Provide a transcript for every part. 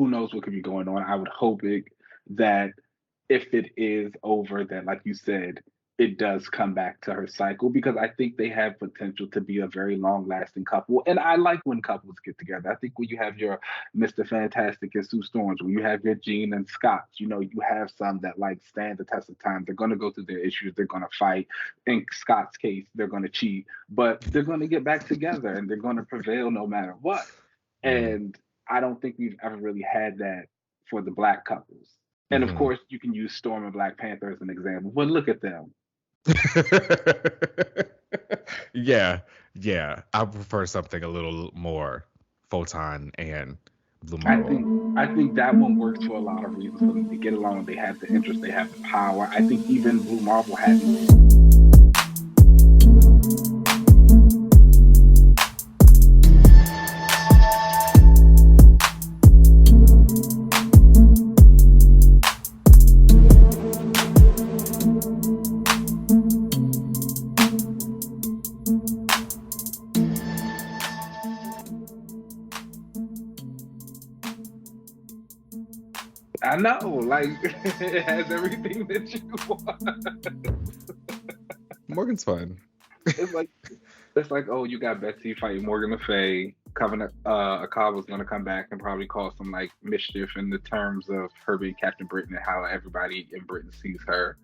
who knows what could be going on. I would hope that if it is over, that like you said, it does come back to her cycle because I think they have potential to be a very long lasting couple. And I like when couples get together. I think when you have your Mr. Fantastic and Sue Storms, when you have your Jean and Scott, you have some that like stand the test of time. They're gonna go through their issues, they're gonna fight. In Scott's case, they're gonna cheat, but they're gonna get back together and they're gonna prevail no matter what. Mm. And I don't think we've ever really had that for the black couples. And of Hmm. course, you can use Storm and Black Panther as an example, but look at them. Yeah, yeah. I prefer something a little more Photon and Blue I Marvel. think I think that one works for a lot of reasons for them to get along. They have the interest, they have the power. I think even Blue Marvel had I know, like it has everything that you want. Morgan's fun. It's like oh, you got Betsy fighting Morgan Le Fay. Covenant Akaba's gonna come back and probably cause some like mischief in the terms of her being Captain Britain and how everybody in Britain sees her.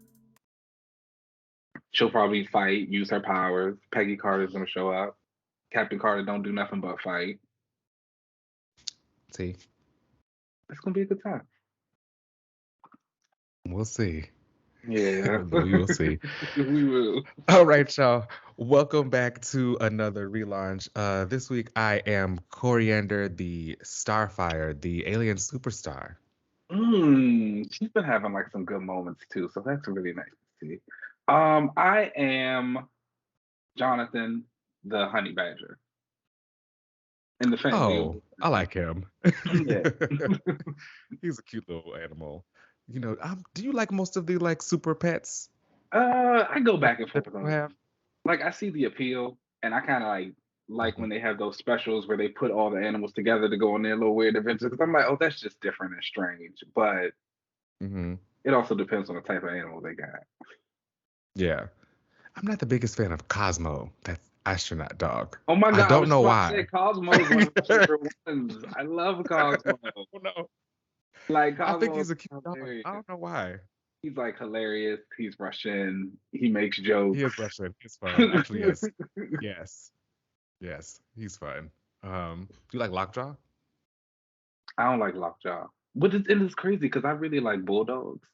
She'll probably fight, use her powers. Peggy Carter's gonna show up. Captain Carter don't do nothing but fight. See, It's gonna be a good time. we'll see. Yeah. We will see. We will. All right, y'all. Welcome back to another relaunch. This week I am Coriander, the Starfire, the alien superstar. She's been having like some good moments too, so that's really nice to see. I am Jonathan, the honey badger, in the family of Oh, I like him. yeah. He's a cute little animal. Do you like most of the like super pets I go back and that forth people on it. have? Like I see the appeal, and I kind of like Hmm. when they have those specials where they put all the animals together to go on their little weird adventures. Because I'm like, oh, that's just different and strange. But Hmm. it also depends on the type of animal they got. Yeah. I'm not the biggest fan of Cosmo, that astronaut dog. Oh my I god, I don't was know about to say why. Cosmo is one of my favorite ones. I love Cosmo. Oh no. Like I think Cosmo he's is a cute dog. I hilarious. don't know why. He's like hilarious. He's Russian. He makes He is jokes. Russian. He's fun. I Actually, yes. Yes. Yes. He's fun. Do you like Lockjaw? don't like Lockjaw, but it's crazy because I really like bulldogs,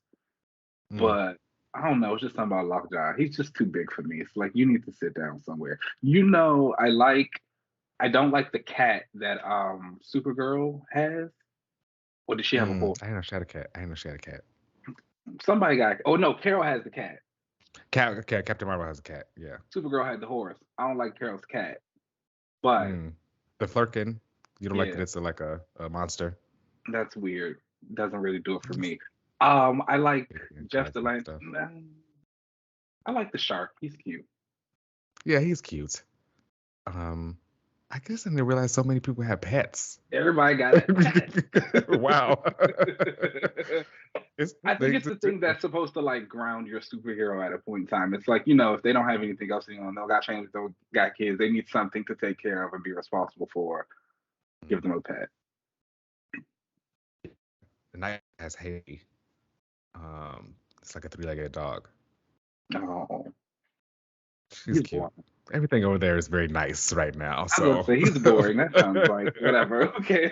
Mm. but I don't know. It's just something about Lockjaw. He's just too big for me. It's like you need to sit down somewhere. I don't like the cat that Supergirl has. Or did she have a horse? I didn't know she had a cat. I didn't know she had a cat. Somebody got. Oh no, Carol has the cat. Captain Marvel has a cat. Yeah. Supergirl had the horse. I don't like Carol's cat, but Mm. The Flurkin. You don't like that yeah, it's a monster? that's weird. Doesn't really do it for me. I like And Jeff ties and Delaney. stuff. I like the shark. He's cute. Yeah, he's cute. Um, I guess I didn't realize so many people have pets. Everybody got a pet. Wow. It's I think they, it's the thing that's supposed to like ground your superhero at a point in time. It's like, if they don't have anything else, they don't got families, they don't got kids, they need something to take care of and be responsible for. Give them a pet. the night has Hay. It's like a three-legged dog. Oh, She's he's cute. boring. Everything over there is very nice right now. I was about to So say he's boring. That sounds like whatever. Okay.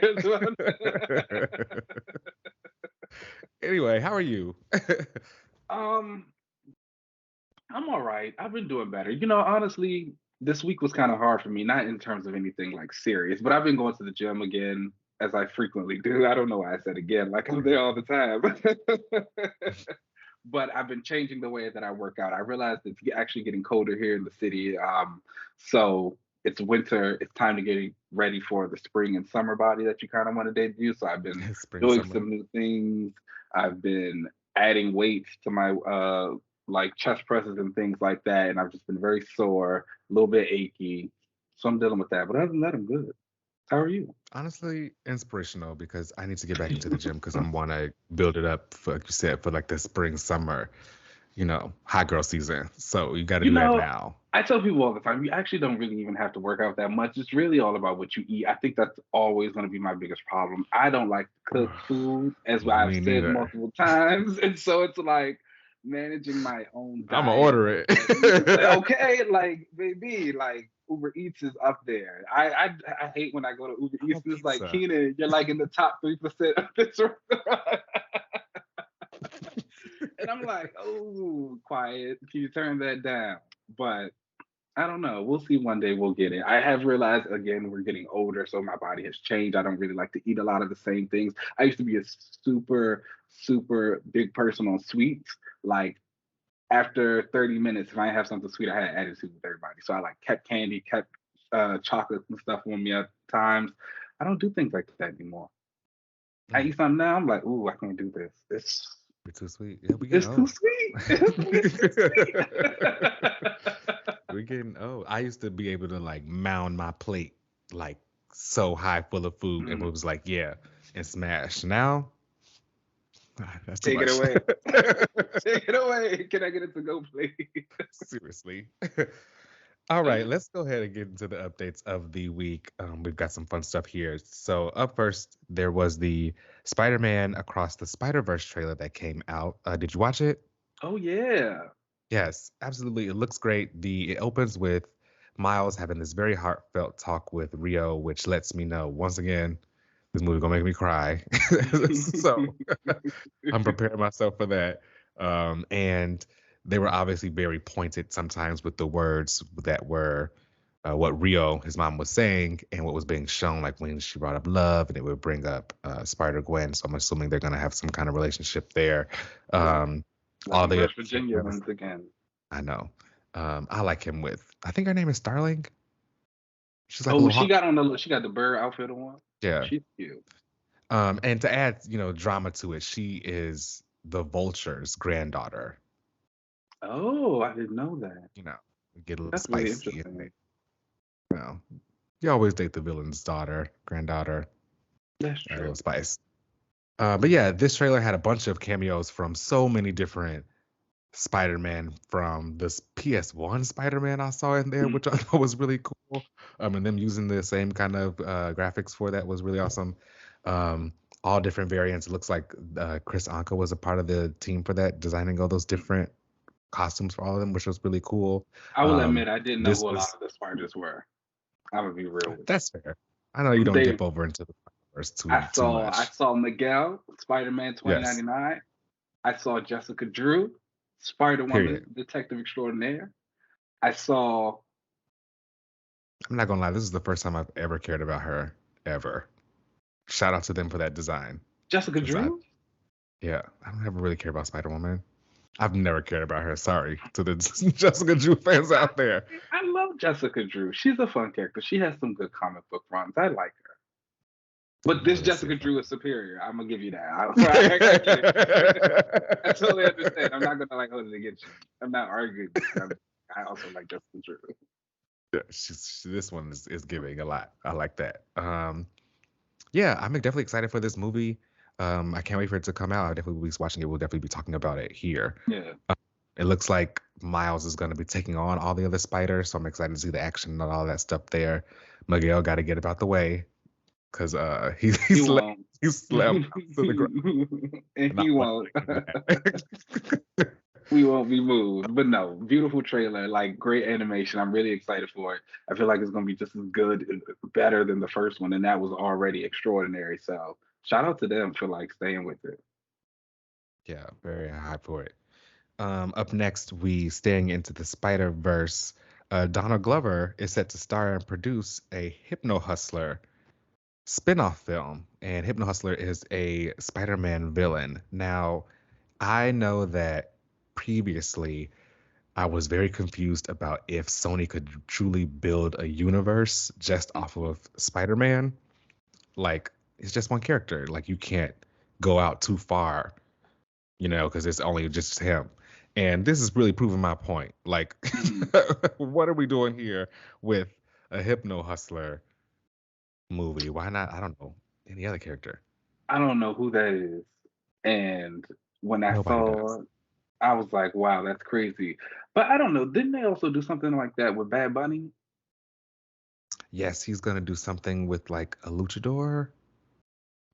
anyway, how are you? um, I'm all right. I've been doing better. Honestly, this week was kind of hard for me, not in terms of anything like serious, but I've been going to the gym again, as I frequently do. I don't know why I said again, like I'm there all the time. But I've been changing the way that I work out. I realized it's actually getting colder here in the city. So it's winter. It's time to get ready for the spring and summer body that you kind of want to debut. So I've been Spring, doing summer. some new things. I've been adding weights to my like chest presses and things like that. And I've just been very sore, a little bit achy. So I'm dealing with that. But other than that, I'm good. How are you? Honestly, inspirational because I need to get back into the gym because I'm want to build it up for, like you said, for like the spring, summer, hot girl season. So you got to You do that know, now. I tell people all the time, you actually don't really even have to work out that much. It's really all about what you eat. I think that's always going to be my biggest problem. I don't like to cook food, as I've Me said neither. multiple times. And so it's like managing my own I'm gonna diet. order it. Okay, like, baby, like Uber Eats is up there. I hate when I go to Uber I Eats. want It's like, pizza. Keenan, you're like in the top 3% of this restaurant. And I'm like, oh, quiet. Can you turn that down? But I don't know. We'll see. One day we'll get it. I have realized again we're getting older, so my body has changed. I don't really like to eat a lot of the same things. I used to be a super, super big person on sweets. Like after 30 minutes, if I didn't have something sweet, I had attitude with everybody. So I like kept candy, kept chocolates and stuff on me at times. I don't do things like that anymore. I Mm, eat something now. I'm like, ooh, I can't do this. we're too sweet. Yeah, we getting It's too old. sweet. It's too sweet. We're getting old. I used to be able to like mound my plate like so high full of food and it was like, yeah, and smash. Now, that's too Take it much. away. Take it away. Can I get it to go, please? Seriously. All right, let's go ahead and get into the updates of the week. We've got some fun stuff here. So, up first, there was the Spider Man Across the Spider Verse trailer that came out. Did you watch it? Oh yeah. Yes, absolutely. It looks great. It opens with Miles having this very heartfelt talk with Rio, which lets me know once again this movie gonna make me cry. So I'm preparing myself for that. And they were obviously very pointed sometimes with the words that were what Rio, his mom, was saying and what was being shown, like when she brought up love and it would bring up Spider Gwen. So I'm assuming they're going to have some kind of relationship there. Um, all Looking the for other Virginia once again. I know. I like him with, I think her name is Starling. She's like a Oh, little hawk. she got the bird outfit on. Yeah. She's cute. And to add, drama to it, she is the Vulture's granddaughter. Oh, I didn't know that. You know, get a little That's really spicy. And interesting. you know, you always date the villain's daughter, granddaughter, That's a little true. spice. But yeah, this trailer had a bunch of cameos from so many different Spider-Man from this PS1 Spider-Man I saw in there, which I thought was really cool. And them using the same kind of graphics for that was really awesome. Um, all different variants. It looks like Chris Anka was a part of the team for that, designing all those different costumes for all of them, which was really cool. I will admit I didn't know This who a lot was of the spiders were. I'm gonna be real with That's fair. I know you you. don't dip over into the verse too I much. saw Miguel, Spider-Man Yes. 2099. I saw Jessica Drew, Spider-Woman Period. Detective Extraordinaire. I saw I'm not gonna lie, this is the first time I've ever cared about her ever. Shout out to them for that design. Jessica Cause Drew. I don't ever really care about Spider Woman. I've never cared about her. Sorry to the Jessica Drew fans I, out there. I love Jessica Drew. She's a fun character. She has some good comic book runs. I like her. But this Let's see Jessica if I Drew is superior. I'm gonna give you that. I get it. I totally understand. I'm not gonna like hold it against you. I'm not arguing. I also like Jessica Drew. Yeah, this one is giving a lot. I like that. Yeah, I'm definitely excited for this movie. I can't wait for it to come out. I definitely will be watching it. We'll definitely be talking about it here. Yeah. It looks like Miles is going to be taking on all the other spiders, so I'm excited to see the action and all that stuff there. Miguel got to get about the way because he He slammed won't. he slammed to the ground. And Not he won't. laughing at that. We won't be moved. But no, beautiful trailer, like great animation. I'm really excited for it. I feel like it's gonna be just as good, better than the first one, and that was already extraordinary. So shout out to them for like staying with it. Yeah, very high for it. Up next, we staying into the Spider Verse. Donald Glover is set to star and produce a Hypno-Hustler spin-off film, and Hypno-Hustler is a Spider-Man villain. Now, I know that previously I was very confused about if Sony could truly build a universe just off of Spider-Man. Like, it's just one character. Like, you can't go out too far, because it's only just him. And this is really proving my point. Like, Mhm. what are we doing here with a Hypno Hustler movie. Why not? I don't know. Any other character? I don't know who that is. And when I Nobody does. saw, I was like, wow, that's crazy. But I don't know. Didn't they also do something like that with Bad Bunny? Yes, he's gonna do something with like a luchador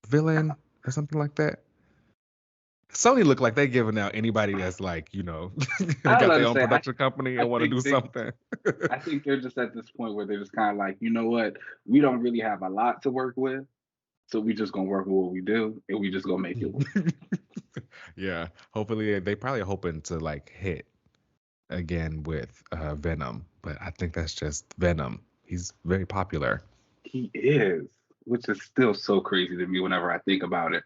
villain or something like that. Sony look like they giving out anybody that's like, I was got about their to own say, production company I and want to think do they, something. I think they're just at this point where they're just kind of like, you know what? We don't really have a lot to work with, so we just gonna work with what we do, and we just gonna make it work. Yeah, hopefully they probably hoping to like hit again with Venom, but I think that's just Venom. He's very popular. He is, which is still so crazy to me whenever I think about it.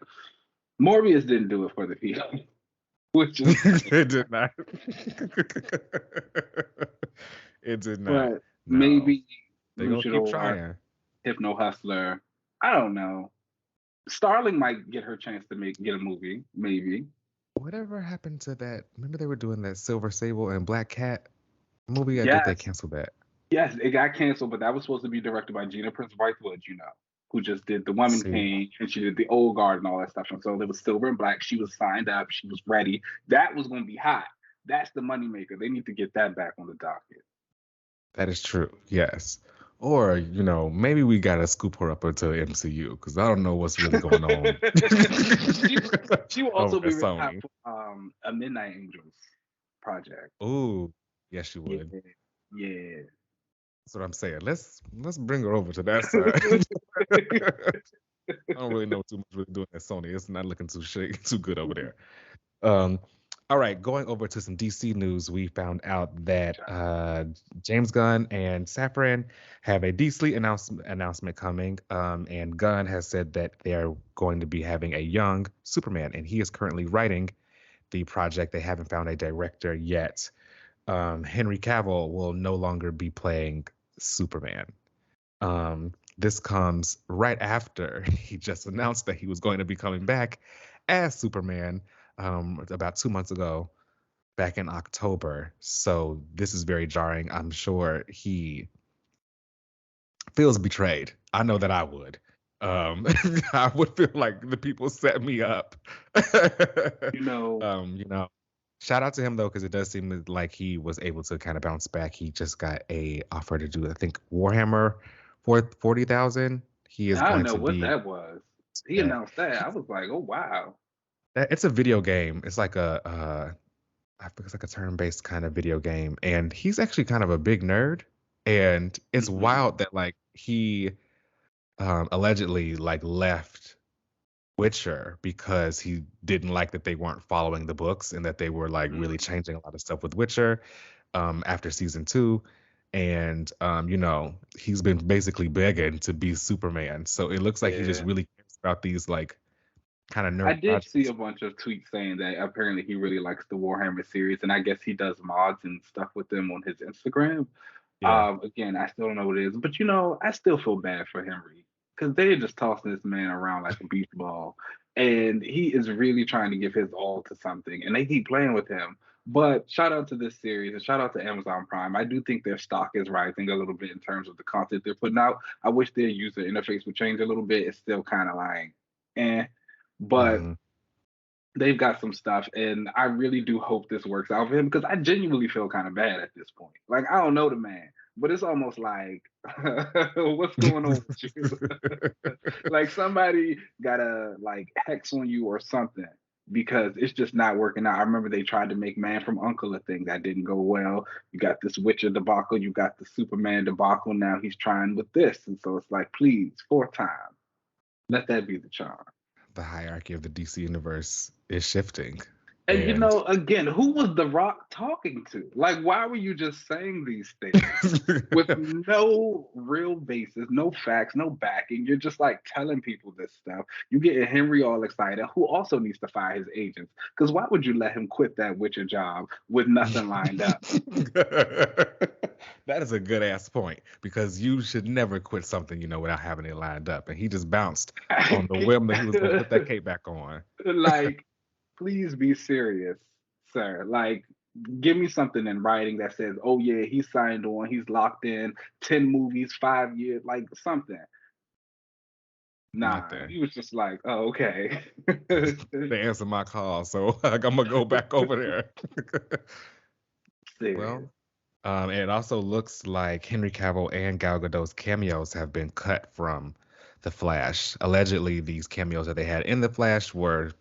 Morbius didn't do it for the people, which is like, It did not. It did not. but No. maybe They gonna keep Luchador, trying. Hypno Hustler. I don't know. Starling might get her chance to get a movie, maybe. Whatever happened to that? Remember they were doing that Silver Sable and Black Cat movie? I did they Yes, cancel that? yes, it got canceled, but that was supposed to be directed by Gina Prince Bythewood, who just did The Woman See, King and she did The Old Guard and all that stuff. And so there was Silver and Black. She was signed up. She was ready. That was going to be hot. That's the moneymaker. They need to get that back on the docket. that is true. Yes. Or, maybe we gotta scoop her up into the MCU because I don't know what's really going on she she will over also at be really hot Sony. for a Midnight Angels project. Ooh, yes, you Yeah, would. yeah. That's what I'm saying. Let's bring her over to that side. I don't really know too much really doing at Sony. It's not looking too good over there. Um, all right, going over to some DC news, we found out that James Gunn and Safran have a DC announcement coming, and Gunn has said that they're going to be having a young Superman, and he is currently writing the project. They haven't found a director yet. Henry Cavill will no longer be playing Superman. This comes right after he just announced that he was going to be coming back as Superman about 2 months ago, back in October. So this is very jarring. I'm sure he feels betrayed. I know that I would. I would feel like the people set me up. You know, um, you know, Shout out to him though, because it does seem like he was able to kind of bounce back. He just got a offer to do, I think, Warhammer for 40,000. He is I don't going know to what be that was. He that. announced that. I was like, oh wow. It's a video game. It's like I think it's like a turn-based kind of video game, and he's actually kind of a big nerd. And it's Hmm. wild that like he allegedly like left Witcher because he didn't like that they weren't following the books and that they were like really changing a lot of stuff with Witcher after season two. And he's been basically begging to be Superman. So it looks like he just Yeah. really cares about these like kind of I nerd did see projects. a bunch of tweets saying that apparently he really likes the Warhammer series, and I guess he does mods and stuff with them on his Instagram. Yeah. Again, I still don't know what it is, but I still feel bad for Henry because they're just tossing this man around like a beach ball, and he is really trying to give his all to something, and they keep playing with him. But shout out to this series and shout out to Amazon Prime. I do think their stock is rising a little bit in terms of the content they're putting out. I wish their user interface would change a little bit. It's still kind of like, eh, but Hmm. they've got some stuff, and I really do hope this works out for him because I genuinely feel kind of bad at this point. Like I don't know the man, but it's almost like, what's going on with you? Like somebody got a like hex on you or something because it's just not working out. I remember they tried to make Man from Uncle a thing that didn't go well. You got this Witcher debacle, you got the Superman debacle. Now he's trying with this, and so it's like, please, fourth time, let that be the charm. The hierarchy of the DC universe is shifting. And And again, who was The Rock talking to? Like, why were you just saying these things with no real basis, no facts, no backing? You're just like telling people this stuff. You get Henry all excited, who also needs to fire his agents. Because why would you let him quit that Witcher job with nothing lined up? that is a good ass point because you should never quit something without having it lined up. And he just bounced on the whim that he was going to put that cape back on. Like, please be serious, sir. Like, give me something in writing that says, oh, yeah, he's signed on, he's locked in, 10 movies, 5 years, like something. Nah, Nothing. he was just like, oh, okay. They answered my call, so I'm gonna go back over there. Serious. Well, it also looks like Henry Cavill and Gal Gadot's cameos have been cut from The Flash. Allegedly, these cameos that they had in The Flash were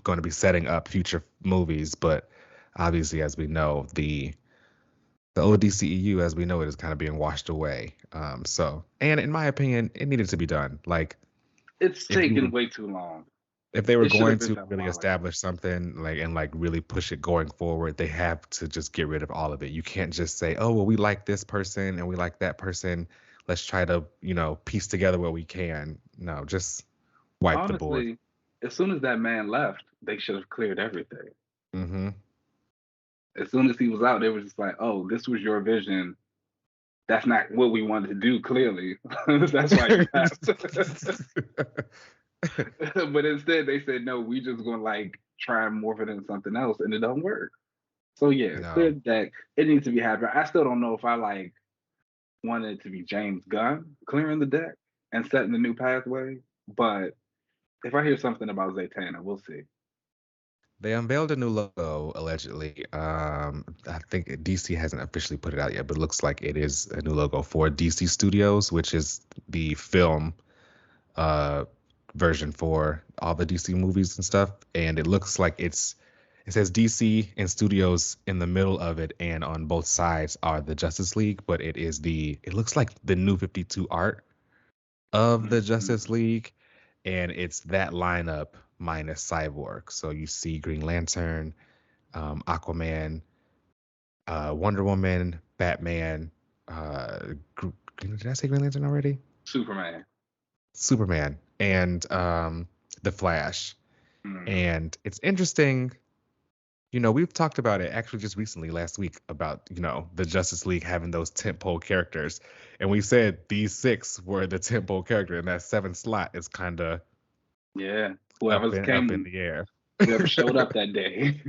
going to be setting up future movies, but obviously, as we know, the old DCEU, as we know it, is kind of being washed away. And in my opinion, it needed to be done. Like, It's if you taken were way too long. if they were It should going have been to done a really while ago. establish something like really push it going forward, they have to just get rid of all of it. You can't just say, "Oh, well, we like this person and we like that person. Let's try to, piece together what we can." No, just wipe the board. Honestly, as soon as that man left, they should have cleared everything. Mm-hmm. As soon as he was out, they were just like, "Oh, this was your vision. That's not what we wanted to do. Clearly, that's why you left." But instead, they said, "No, we just gonna like try and morph it into something else," and it don't work. So yeah, clear No. the deck. It needs to be happening. I still don't know if I like wanted it to be James Gunn clearing the deck and setting the new pathway, but if I hear something about Zatanna, we'll see. They unveiled a new logo allegedly. I think DC hasn't officially put it out yet, but it looks like it is a new logo for DC Studios, which is the film uh version for all the DC movies and stuff. And it looks like it says DC and Studios in the middle of it, and on both sides are the Justice League, but it looks like the new 52 art of the Justice Mhm. League, and it's that lineup minus Cyborg. So you see Green Lantern, Aquaman, Wonder Woman, Batman. Did I say Green Lantern already? Superman. Superman and the Flash. Mhm. And it's interesting. We've talked about it actually just recently last week about, the Justice League having those tentpole characters. And we said these six were the tentpole character, and that seventh slot is kind of Yeah. up in the air. Whoever showed up that day.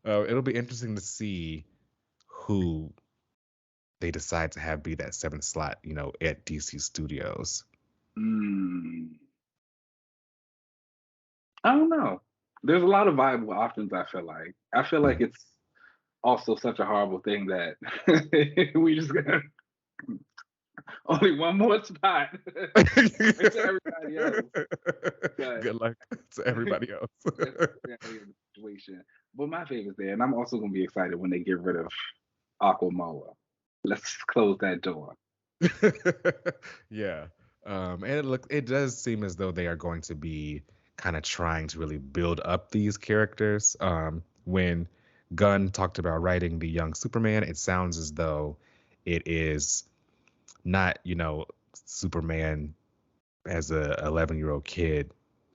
It'll be interesting to see who they decide to have be that seventh slot, at DC Studios. mm. I don't know. There's a lot of viable options. I feel like Mm. it's also such a horrible thing that we just got only one more spot. Sorry to everybody else, but Good luck to everybody else. that's the reality of the situation. But my favorite's there, and I'm also gonna be excited when they get rid of Aquamoa. Let's close that door. Yeah. And it does seem as though they are going to be kind of trying to really build up these characters. When Gunn talked about writing the young Superman, it sounds as though it is not, Superman as a 11-year-old kid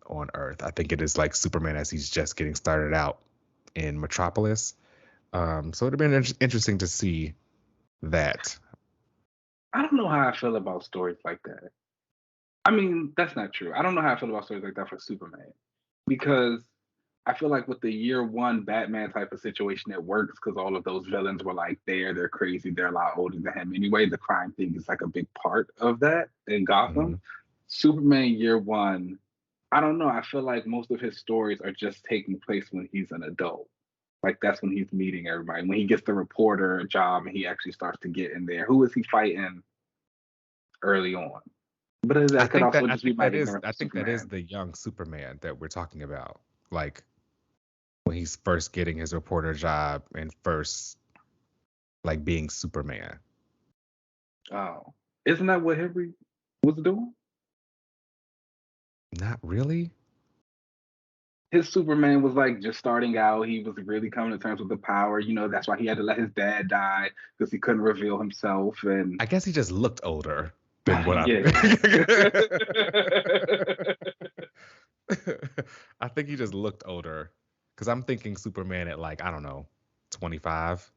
on Earth. I think it is like Superman as he's just getting started out in Metropolis. So it'd have been interesting to see that. I don't know how I feel about stories like that. I mean, that's not true. I don't know how I feel about stories like that for Superman because I feel like with the year one Batman type of situation, it works because all of those villains were like they're crazy, they're a lot older than him anyway. The crime thing is like a big part of that in Gotham. Mhm. Superman year one, I don't know. I feel like most of his stories are just taking place when he's an adult. Like that's when he's meeting everybody. When he gets the reporter job and he actually starts to get in there. Who is he fighting early on? But that could also just be my ignorance I of think that is Superman. the young Superman that we're talking about. Like when he's first getting his reporter job and first like being Superman. Oh, isn't that what Henry was doing? Not really. His Superman was like just starting out. He was really coming to terms with the power. That's why he had to let his dad die because he couldn't reveal himself. And I guess he just looked older than what I'm. yeah. I think he just looked older because I'm thinking Superman at like, I don't know, 25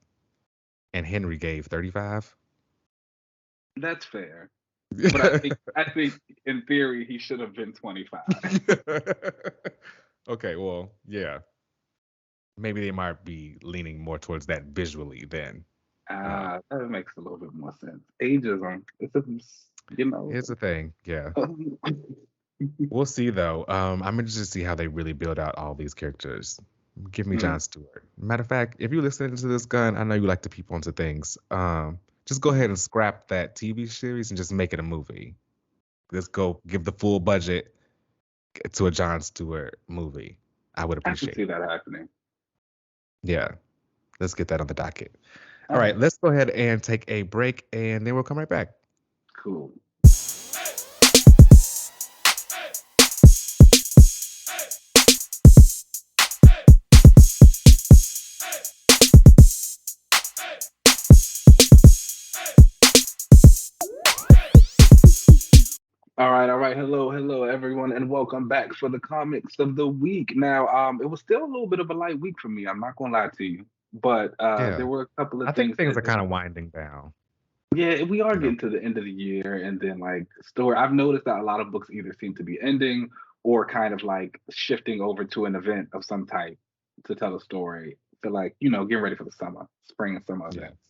and Henry gave 35. That's fair. But I think in theory he should have been 25. Okay, well, yeah. Maybe they might be leaning more towards that visually then. Um, That makes a little bit more sense. Ageism. It's a You know. Here's the thing. Yeah. We'll see though. I'm interested to see how they really build out all these characters. Give me Mm, Jon Stewart. Matter of fact, if you're listening to this, Gun, I know you like to peep onto things. Just go ahead and scrap that TV series and just make it a movie. Let's go give the full budget to a Jon Stewart movie. I would I can appreciate see it. that happening. Yeah, let's get that on the docket. All All right, right, let's go ahead and take a break and then we'll come right back. cool. All right. Hello, everyone, and welcome back for the comics of the week. Now, it was still a little bit of a light week for me. I'm not gonna lie to you, but Yeah, there were a couple I of think things things that are kind of winding down. yeah, we are You know. getting to the end of the year, and then like story. I've noticed that a lot of books either seem to be ending or kind of like shifting over to an event of some type to tell a story. To like, getting ready for the summer, spring and summer Yeah. events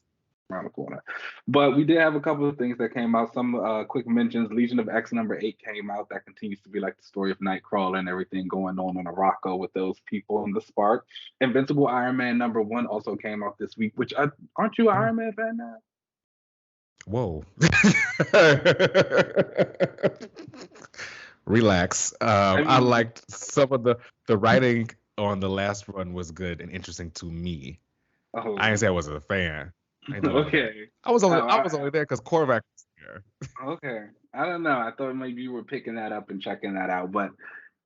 around the corner. But we did have a couple of things that came out. Some quick mentions. Legion of X #8 came out. That continues to be like the story of Nightcrawler and everything going on Morocco with those people in the Spark. Invincible Iron Man #1 also came out this week. Which aren't you an Mm. Iron Man fan now? Whoa. Relax. I I mean, liked some of the writing on the last run was good and interesting to me. I didn't oh, say I wasn't a fan. I ain't doing all that. okay. I Oh, was only there because Korvac was here. okay. I don't know. I thought maybe you were picking that up and checking that out. But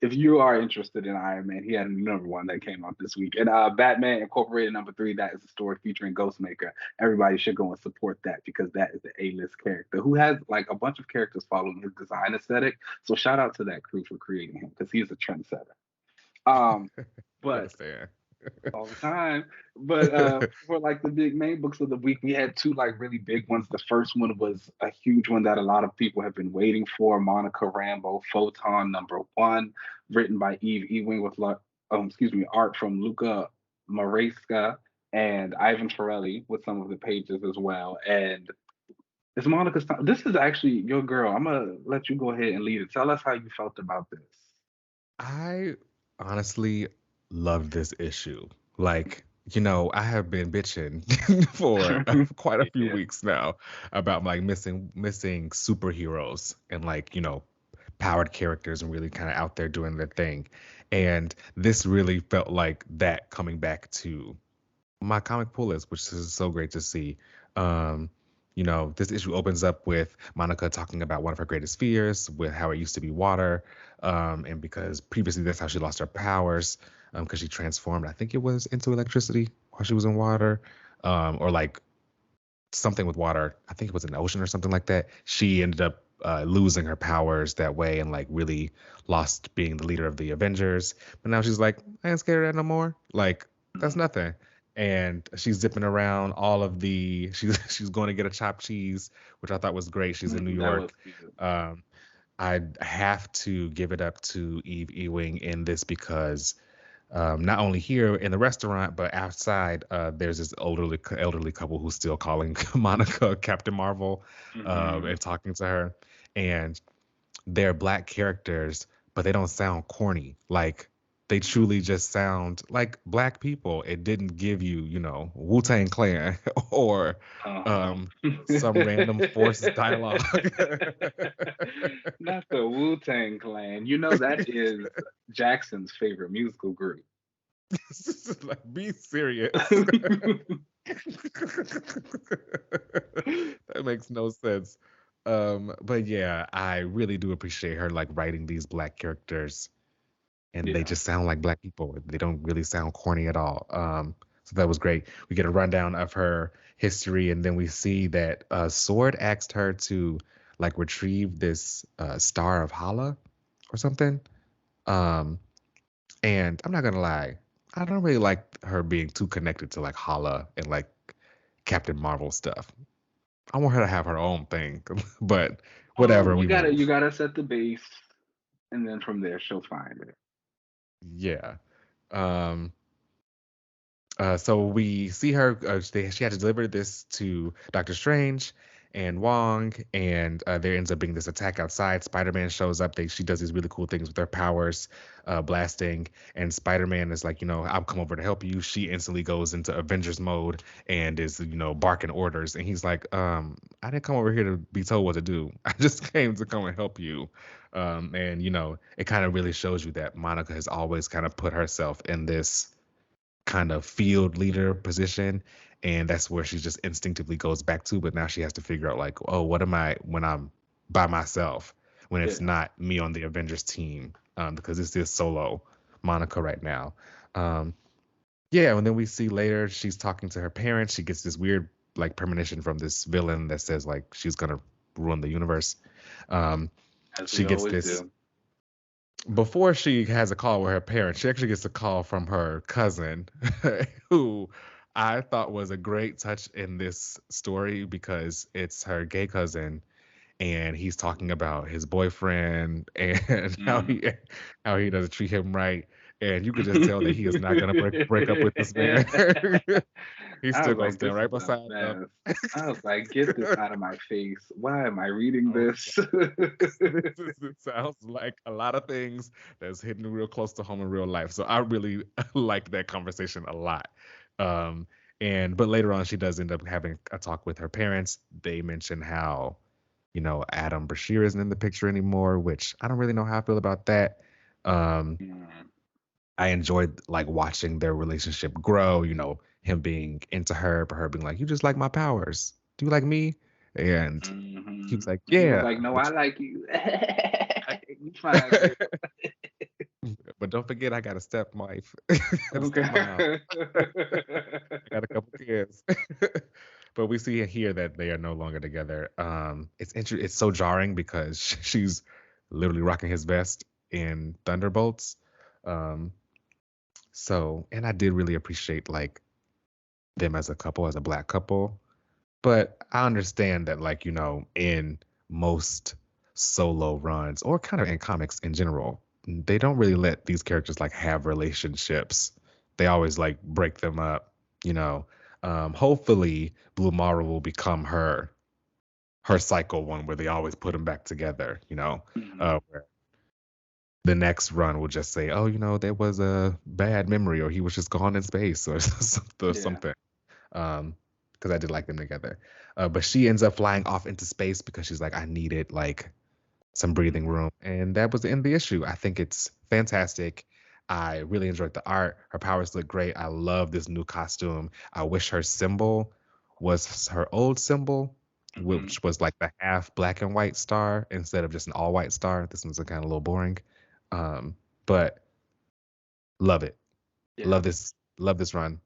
if you are interested in Iron Man, he had another one that came out this week. And Batman Incorporated #3, that is a story featuring Ghostmaker. Everybody should go and support that because that is the A-list character who has like a bunch of characters following his design aesthetic. So shout out to that crew for creating him because he is a trendsetter. Um, but Yes, fan. all the time. But for like the big main books of the week, we had two like really big ones. The first one was a huge one that a lot of people have been waiting for. Monica Rambeau, Photon #1, written by Eve Ewing with art from Luca Maresca and Ivan Torelli with some of the pages as well. And it's Monica's time. This is actually your girl. I'm gonna let you go ahead and lead it. Tell us how you felt about this. I honestly love this issue. Like, I have been bitching for quite a few Yeah. weeks now about like missing superheroes and like, powered characters and really kind of out there doing their thing. And this really felt like that coming back to my comic pool list, which is so great to see. Um, this issue opens up with Monica talking about one of her greatest fears, with how it used to be water, and because previously that's how she lost her powers, because she transformed, I think it was into electricity while she was in water, or like something with water. I think it was in the ocean or something like that. She ended up losing her powers that way and like really lost being the leader of the Avengers. But now she's like, I ain't scared of that no more. Like that's nothing. And she's zipping around all of the. She's going to get a chopped cheese, which I thought was great. She's in New That was York. cute. Um, I have to give it up to Eve Ewing in this because not only here in the restaurant, but outside, there's this elderly couple who's still calling Monica Captain Marvel, Hmm. and talking to her. And they're black characters, but they don't sound corny. Like they truly just sound like black people. It didn't give you, Wu-Tang Clan or Uh-huh. um, some random forced dialogue. Not the Wu-Tang Clan. You know that is Jackson's favorite musical group. Like, be serious. That makes no sense. But yeah, I really do appreciate her like writing these black characters and they Yeah. just sound like black people. They don't really sound corny at all. So that was great. We get a rundown of her history, and then we see that Sword asked her to like retrieve this star of Hala or something. Um, and I'm not gonna lie, I don't really like her being too connected to like Hala and like Captain Marvel stuff. I want her to have her own thing, but Well, whatever, you we gotta you move. gotta set the base, and then from there she'll find it. Yeah. Um, so we see her. She had to deliver this to Doctor Strange, and Wong, and there ends up being this attack outside. Spider-Man shows up. She does these really cool things with her powers, blasting, and Spider-Man is like, I'll come over to help you. She instantly goes into Avengers mode and is, barking orders. And he's like, I didn't come over here to be told what to do. I just came to come and help you. And it kind of really shows you that Monica has always kind of put herself in this kind of field leader position, and that's where she just instinctively goes back to. But now she has to figure out, like, oh, what am I when I'm by myself, when it's Yeah. not me on the Avengers team, because it's this solo Monica right now. Yeah, and then we see later she's talking to her parents. She gets this weird like premonition from this villain that says like she's gonna ruin the universe. um As she we gets always this do. before she has a call with her parents. She actually gets a call from her cousin, who I thought was a great touch in this story because it's her gay cousin, and he's talking about his boyfriend and Mm. how he doesn't treat him right, and you could just tell that he is not gonna break up with this man. He's I still was gonna like, stand this right is a beside them. mess. I was like, get this out of my face. Why am I reading I was this? it sounds like a lot of things that's hitting real close to home in real life. So I really liked that conversation a lot. Um, but later on, she does end up having a talk with her parents. They mention how, Adam Brashear isn't in the picture anymore, which I don't really know how I feel about that. Um, Mm, I enjoyed like watching their relationship grow, him being into her, but her being like, "You just like my powers. Do you like me?" And he was like, And he was "Yeah, like, no, I but like you. You fine, girl. but don't forget I got a step wife and a Okay. stepmom. I got a couple kids." But we see here that they are no longer together. It's so jarring because she's literally rocking his vest in Thunderbolts. Um, and I did really appreciate like them as a couple, as a black couple. But I understand that, like, in most solo runs or kind of in comics in general, they don't really let these characters like have relationships. They always like break them up, you know. Hopefully Blue Marvel will become her cycle one where they always put them back together, Mhm. where the next run will just say, oh, there was a bad memory or he was just gone in space or Yeah. something. Because I did like them together. But she ends up flying off into space because she's like, I needed like some breathing Mhm. room, and that was the end of the issue. I think it's fantastic. I really enjoyed the art. Her powers look great. I love this new costume. I wish her symbol was her old symbol, Mhm. which was like the half black and white star instead of just an all white star. This one's kind of a little boring, but love it. Yeah. Love this run.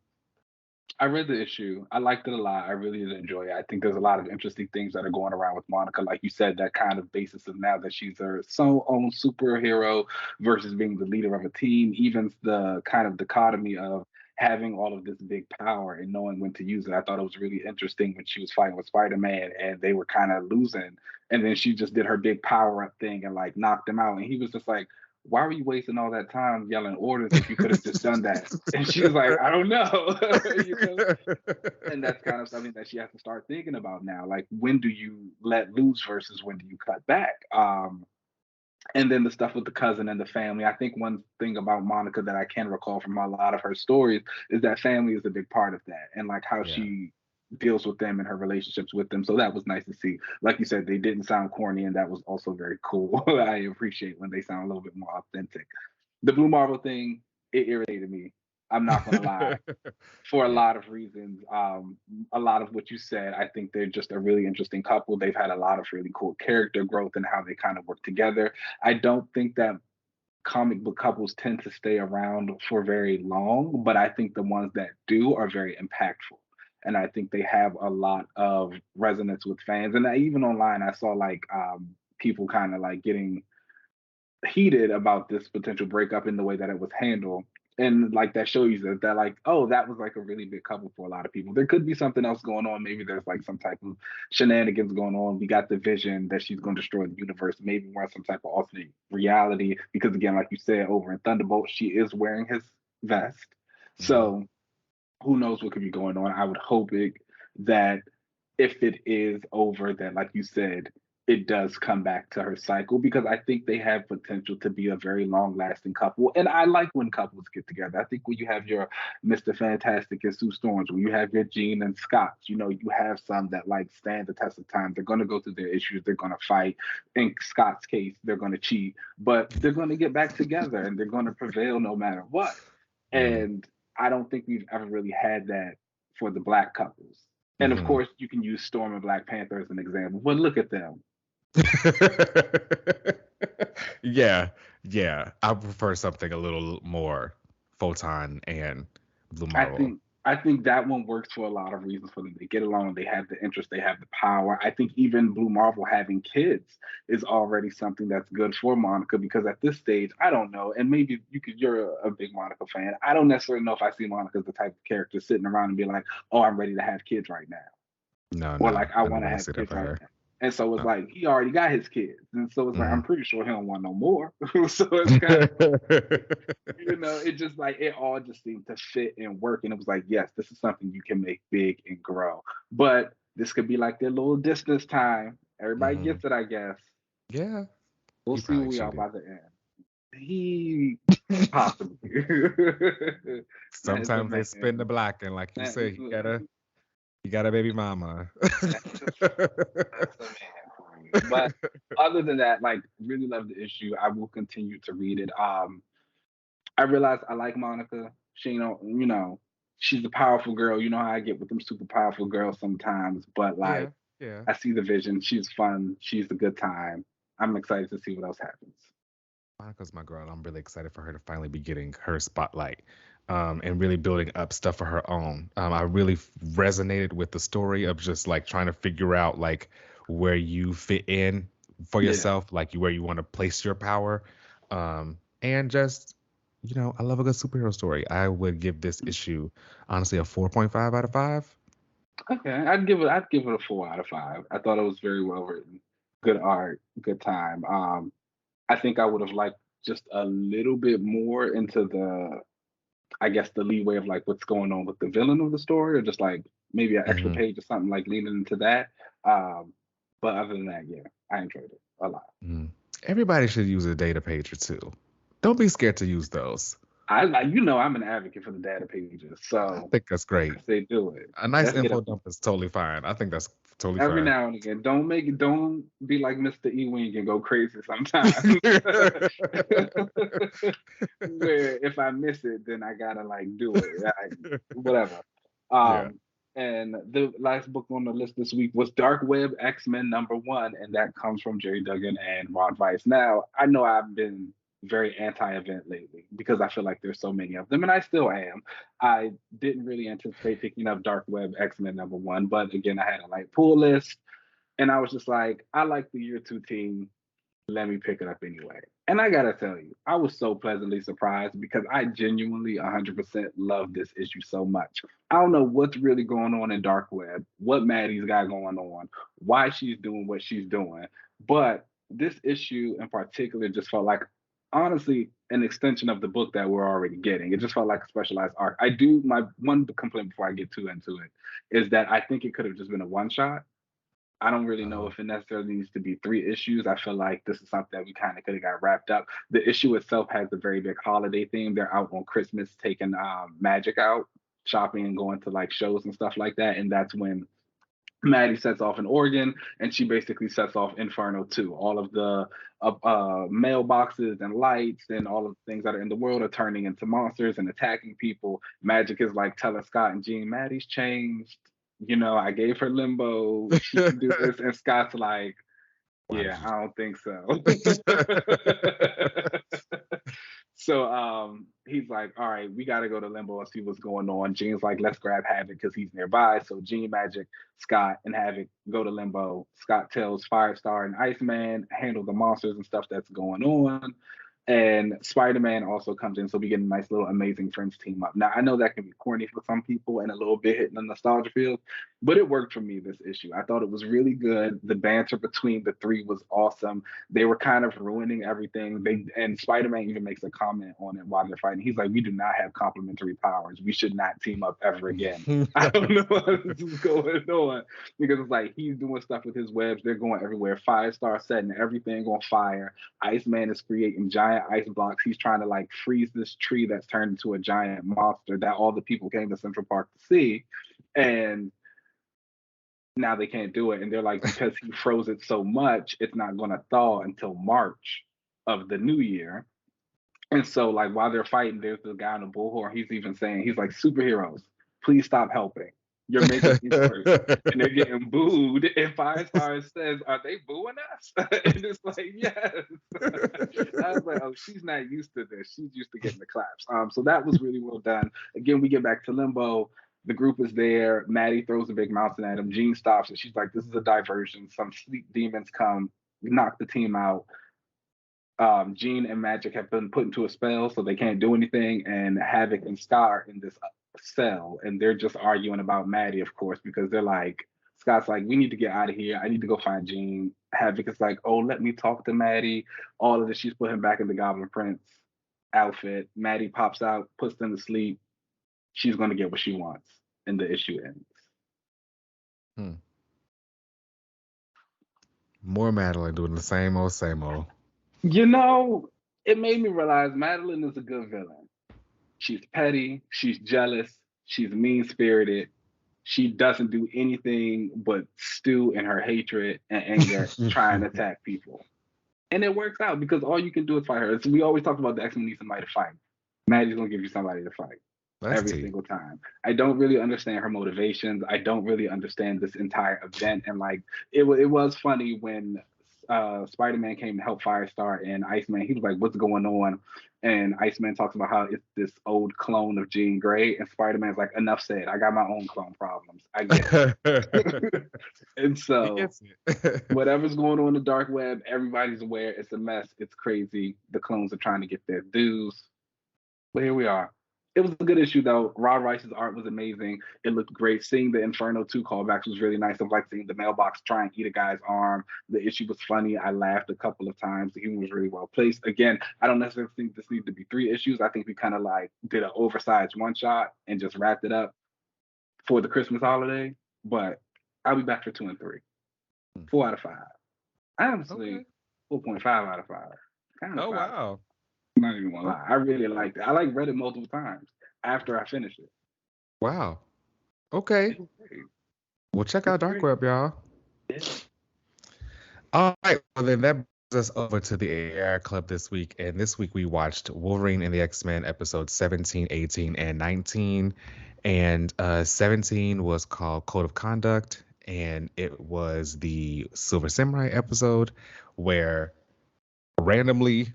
I read the issue. I liked it a lot. I really did enjoy it. I think there's a lot of interesting things that are going around with Monica. Like you said, that kind of basis of now that she's her own superhero versus being the leader of a team, even the kind of dichotomy of having all of this big power and knowing when to use it. I thought it was really interesting when she was fighting with Spider-Man and they were kind of losing. And then she just did her big power up thing and like knocked him out. And he was just like, why were you wasting all that time yelling orders if you could have just done that? And she was like, I don't know. And that's kind of something that she has to start thinking about now. Like, when do you let loose versus when do you cut back? And then the stuff with the cousin and the family. I think one thing about Monica that I can recall from a lot of her stories is that family is a big part of that, and like how Yeah. she deals with them and her relationships with them. So that was nice to see. Like you said, they didn't sound corny, and that was also very cool. I appreciate when they sound a little bit more authentic. The Blue Marvel thing, it irritated me. I'm not gonna lie, for a Yeah. lot of reasons. A lot of what you said, I think they're just a really interesting couple. They've had a lot of really cool character growth and how they kind of work together. I don't think that comic book couples tend to stay around for very long, but I think the ones that do are very impactful. And I think they have a lot of resonance with fans. And even online, I saw like people kind of like getting heated about this potential breakup in the way that it was handled. And like that shows you that like, oh, that was like a really big couple for a lot of people. There could be something else going on. Maybe there's like some type of shenanigans going on. We got the vision that she's going to destroy the universe. Maybe we're in some type of alternate reality. Because again, like you said, over in Thunderbolt, she is wearing his vest. Mhm. So who knows what could be going on. I would hope that if it is over, then like you said, it does come back to her cycle because I think they have potential to be a very long lasting couple. And I like when couples get together. I think when you have your Mr. Fantastic and Sue Storms, when you have your Jean and Scott, you have some that like stand the test of time. They're gonna go through their issues, they're gonna fight. In Scott's case, they're gonna cheat, but they're gonna get back together and they're gonna prevail no matter what. Mm. And I don't think we've ever really had that for the black couples. And of Hmm. course, you can use Storm and Black Panther as an example, but look at them. Yeah, yeah. I prefer something a little more Photon and Blue I Marvel. think I think that one works for a lot of reasons for them. They get along, they have the interest, they have the power. I think even Blue Marvel having kids is already something that's good for Monica because at this stage, I don't know, and maybe you're a big Monica fan. I don't necessarily know if I see Monica as the type of character sitting around and be like, oh, I'm ready to have kids right now. No, Or no, like I I don't want to want to have see that kids for right her. now. And so it's No. like he already got his kids, and so it's like I'm Mm. pretty sure he don't want no more. So it's kind of it just like it all just seemed to fit and work, and it was like, yes, this is something you can make big and grow. But this could be like their little distance time. Everybody Hmm. gets it, I guess. Yeah, We'll he see where probably we are cheated. by the end. He possibly. That is a Sometimes they spin the man. block, and like you That say, is he got a baby mama. that's the man for you. But other than that, like really love the issue. I will continue to read it. I realize I like Monica. She she's a powerful girl. You know how I get with them super powerful girls sometimes, but like Yeah, yeah. I see the vision. She's fun. She's a good time. I'm excited to see what else happens. Monica's my girl. I'm really excited for her to finally be getting her spotlight, and really building up stuff for her own. I really resonated with the story of just like trying to figure out like where you fit in for Yeah. yourself, like where you want to place your power, and just I love a good superhero story. I would give this issue honestly a 4.5 out of 5. Okay. I'd give it a 4 out of 5. I thought it was very well written. Good art, good time. I think I would have liked just a little bit more into the I guess the leeway of like what's going on with the villain of the story, or just like maybe an extra Hmm. page or something like leaning into that. Um, but other than that, yeah, I enjoyed it a lot. Mm. Everybody should use a data page or two. Don't be scared to use those. I'm an advocate for the data pages, I so think that's great. I say do it. A nice Let's get info up dump is totally fine. I think that's totally every fine. now and again. Don't be like Mr. Ewing and go crazy sometimes. Where if I miss it, then I gotta like do it. Whatever. Yeah. Um, and the last book on the list this week was Dark Web X-Men #1, and that comes from Jerry Duggan and Ron Weiss. Now, I know I've been very anti-event lately because I feel like there's so many of them, and I still am. I didn't really anticipate picking up Dark Web X-Men #1, but again, I had a light pull list, and I was just like, I like the year two team, let me pick it up anyway. And I gotta tell you, I was so pleasantly surprised because I genuinely 100% love this issue so much. I don't know what's really going on in Dark Web, what Maddie's got going on, why she's doing what she's doing, but this issue in particular just felt like, honestly, an extension of the book that we're already getting. It just felt like a specialized arc. My one complaint before I get too into it is that I think it could have just been a one shot. I don't really know Uh, if it necessarily needs to be 3 issues. I feel like this is something that we kind of could have got wrapped up. The issue itself has a very big holiday theme. They're out on Christmas taking magic out, shopping and going to like shows and stuff like that. And that's when Maddie sets off in Oregon, and she basically sets off Inferno too. All of the mailboxes and lights and all of the things that are in the world are turning into monsters and attacking people. Magic is like telling Scott and Jean, Maddie's changed. I gave her limbo. She can do this. And Scott's like, why did yeah, you? I don't think so. So he's like, all right, we gotta go to Limbo and see what's going on. Jean's like, let's grab Havoc because he's nearby. So Jean, Magic, Scott, and Havoc go to Limbo. Scott tells Firestar and Iceman handle the monsters and stuff that's going on. And Spider-Man also comes in, so we get a nice little Amazing Friends team up. Now I know that can be corny for some people and a little bit hitting the nostalgia field, but it worked for me this issue. I thought it was really good. The banter between the three was awesome. They were kind of ruining everything. And Spider-Man even makes a comment on it while they're fighting. He's like, "We do not have complementary powers. We should not team up ever again." I don't know what is going on because it's like he's doing stuff with his webs. They're going everywhere. Firestar setting everything on fire. Iceman is creating giant ice blocks. He's trying to like freeze this tree that's turned into a giant monster that all the people came to Central Park to see. And now they can't do it. And they're like, because he froze it so much, it's not going to thaw until March of the new year. And so, like, while they're fighting, there's the guy on the bullhorn. He's even saying, he's like, superheroes, please stop helping. You're making things worse. And they're getting booed. And Firestar says, are they booing us? And it's like, yes. I was like, oh, she's not used to this. She's used to getting the claps. So that was really well done. Again, we get back to Limbo. The group is there. Maddie throws a big mountain at him. Jean stops and she's like, this is a diversion. Some sleep demons come, knock the team out. Jean and Magic have been put into a spell, so they can't do anything. And Havoc and Scott are in this cell, and they're just arguing about Maddie, of course, because they're like, Scott's like, we need to get out of here. I need to go find Jean. Havoc is like, oh, let me talk to Maddie. All of this, she's put him back in the Goblin Prince outfit. Maddie pops out, puts them to sleep. She's going to get what she wants, and the issue ends. More Madeline doing the same old, same old. You know, it made me realize Madeline is a good villain. She's petty, she's jealous, she's mean-spirited. She doesn't do anything but stew in her hatred and anger, trying to attack people. And it works out because all you can do is fight her. So we always talk about the X-Men need somebody to fight. Maddie's gonna give you somebody to fight. Every single time. I don't really understand her motivations. I don't really understand this entire event. And like, it was funny when Spider-Man came to help Firestar and Iceman. He was like, what's going on? And Iceman talks about how it's this old clone of Jean Grey. And Spider-Man's like, enough said. I got my own clone problems. I get it. And so whatever's going on in the dark web, everybody's aware. It's a mess. It's crazy. The clones are trying to get their dues. But here we are. It was a good issue though. Rod Rice's art was amazing. It looked great. Seeing the Inferno 2 callbacks was really nice. I like seeing the mailbox try and eat a guy's arm. The issue was funny. I laughed a couple of times. The humor was really well placed. Again, I don't necessarily think this needs to be 3 issues. I think we kind of like did an oversized one shot and just wrapped it up for the Christmas holiday. But I'll be back for 2 and 3. 4 out of 5. Honestly, 4.5 out of 5. Kind of 5. Wow. I'm not even gonna lie. I really liked it. I like read it multiple times after I finished it. Wow. Okay. Well, check out Dark Web, y'all. Yeah. All right. Well, then that brings us over to the AR Club this week. And this week we watched Wolverine and the X-Men episodes 17, 18, and 19. And 17 was called Code of Conduct. And it was the Silver Samurai episode where randomly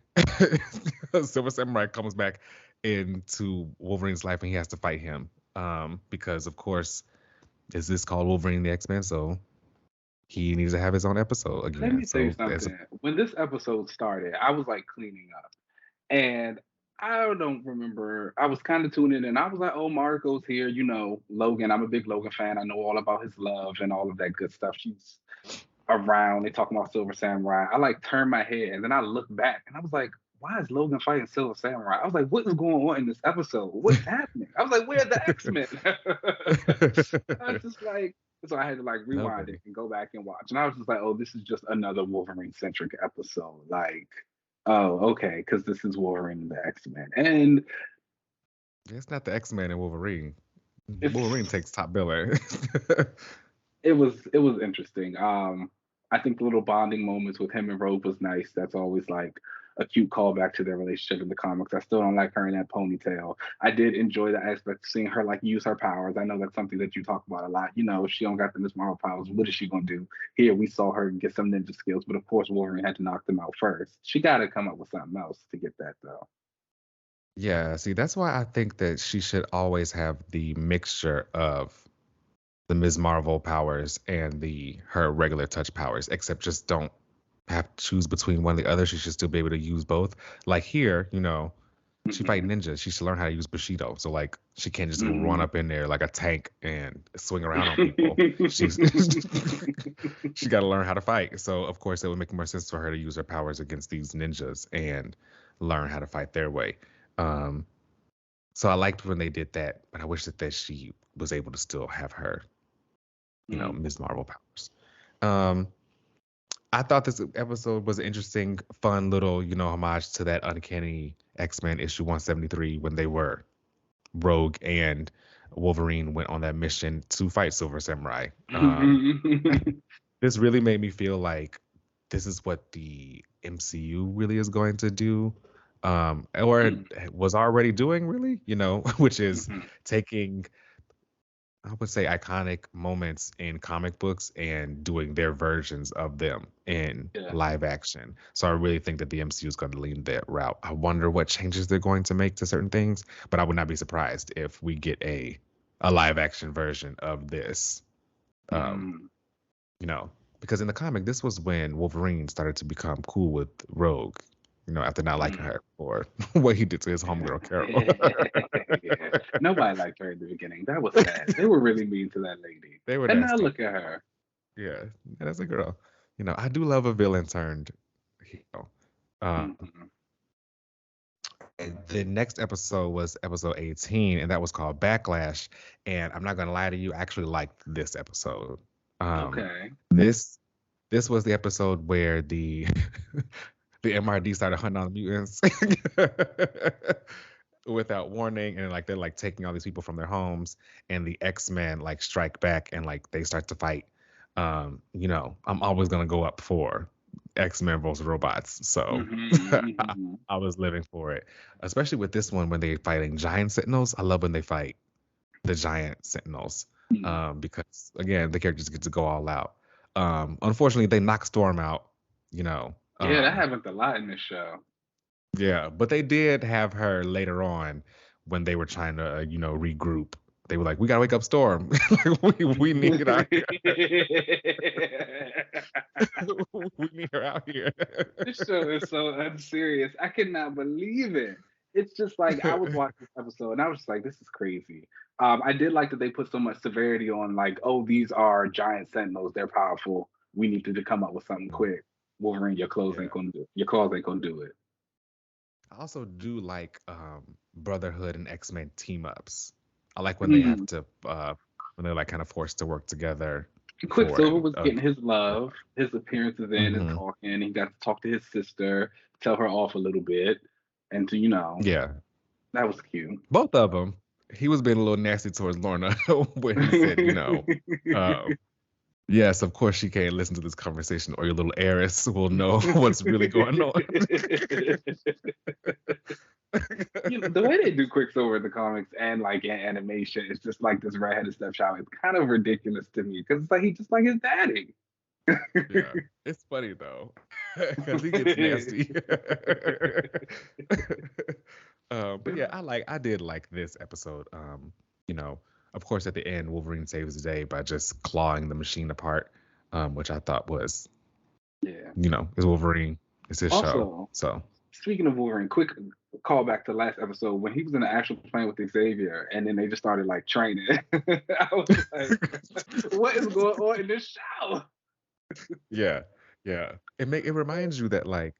Silver Samurai comes back into Wolverine's life and he has to fight him because of course is this called Wolverine the X-Men, so he needs to have his own episode again. Let me tell you something. When this episode started, I was like cleaning up and I don't remember. I was kind of tuning in and I was like, oh, Marco's here. You know, Logan. I'm a big Logan fan. I know all about his love and all of that good stuff. She's around. They talking about Silver Samurai. I like turned my head and then I looked back and I was like, why is Logan fighting Silver Samurai? I was like, what is going on in this episode? What's happening? I was like, where are the X-Men? I was just like, so I had to like rewind it and go back and watch. And I was just like, oh, this is just another Wolverine-centric episode. Like, oh, okay, because this is Wolverine and the X-Men. And it's not the X-Men and Wolverine. Wolverine takes top billing. It was interesting. I think the little bonding moments with him and Rogue was nice. That's always like a cute callback to their relationship in the comics. I still don't like her in that ponytail. I did enjoy the aspect of seeing her like use her powers. I know that's something that you talk about a lot. You know, if she don't got the Miss Marvel powers, what is she gonna do? Here we saw her get some ninja skills, but of course Wolverine had to knock them out first. She gotta come up with something else to get that though. Yeah, see, that's why I think that she should always have the mixture of the Ms. Marvel powers and her regular touch powers, except just don't have to choose between one or the other. She should still be able to use both. Like here, she fight ninjas. She should learn how to use Bushido. So like she can't just go run up in there like a tank and swing around on people. She's she got to learn how to fight. So of course it would make more sense for her to use her powers against these ninjas and learn how to fight their way. So I liked when they did that, but I wish that she was able to still have her, Ms. Marvel powers. I thought this episode was an interesting, fun little, homage to that Uncanny X-Men issue 173 when they were Rogue and Wolverine went on that mission to fight Silver Samurai. This really made me feel like this is what the MCU really is going to do, or was already doing, really, which is taking, I would say, iconic moments in comic books and doing their versions of them in live action. So I really think that the MCU is going to lean that route. I wonder what changes they're going to make to certain things, but I would not be surprised if we get a live action version of this. Because in the comic, this was when Wolverine started to become cool with Rogue, after not liking her for what he did to his homegirl Carol. Yeah. Nobody liked her in the beginning. That was sad. They were really mean to that lady. They were and nasty. now look at her. Yeah, that's a girl. I do love a villain turned hero. The next episode was episode 18, and that was called Backlash. And I'm not gonna lie to you, I actually liked this episode. Okay. This was the episode where the the MRD started hunting on the mutants without warning, and like they're like taking all these people from their homes, and the X-Men like strike back and like they start to fight. I'm always gonna go up for X-Men versus robots, so I was living for it, especially with this one when they're fighting giant sentinels. I love when they fight the giant sentinels, because again the characters get to go all out. Unfortunately, they knock Storm out. That happens a lot in this show. Yeah, but they did have her later on when they were trying to, regroup. They were like, "We gotta wake up Storm. we need her out here. We need her out here." This show is so unserious. I cannot believe it. It's just like I was watching this episode and I was just like, "This is crazy." I did like that they put so much severity on, like, "Oh, these are giant sentinels. They're powerful. We need to come up with something quick." Wolverine, your claws ain't gonna do it. I also do like Brotherhood and X-Men team ups. I like when they have to when they're like kind of forced to work together. Quicksilver was getting his love. His appearances in and talking. He got to talk to his sister, tell her off a little bit, and to that was cute. Both of them. He was being a little nasty towards Lorna when he said, yes, of course she can't listen to this conversation, or your little heiress will know what's really going on. The way they do Quicksilver in the comics and like in animation, it's just like this redheaded stepchild. It's kind of ridiculous to me because it's like he's just like his daddy. Yeah, it's funny though because he gets nasty. But yeah, I did like this episode. Of course, at the end, Wolverine saves the day by just clawing the machine apart, which I thought was, is Wolverine. It's his show. So speaking of Wolverine, quick callback to last episode when he was in the actual plane with Xavier, and then they just started like training. I was like, what is going on in this show? Yeah. It reminds you that like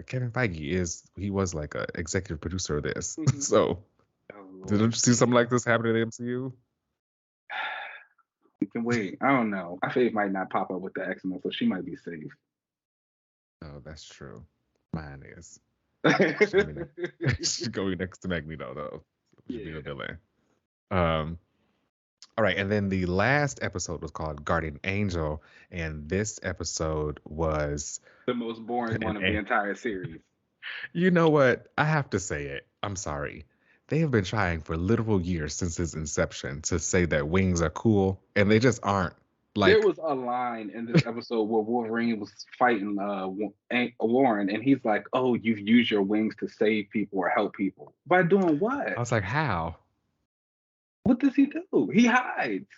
Kevin Feige was like a executive producer of this. So didn't you see something like this happen in the MCU? You can wait. I don't know. My fave might not pop up with the X-Men, so she might be safe. Oh, that's true. Mine is. She's going next to Magneto though. She'll be a villain. All right, and then the last episode was called Guardian Angel, and this episode was the most boring one of the entire series. You know what? I have to say it. I'm sorry. They have been trying for literal years since its inception to say that wings are cool, and they just aren't. Like, there was a line in this episode where Wolverine was fighting Warren, and he's like, "Oh, you've used your wings to save people or help people. By doing what?" I was like, "How? What does he do? He hides."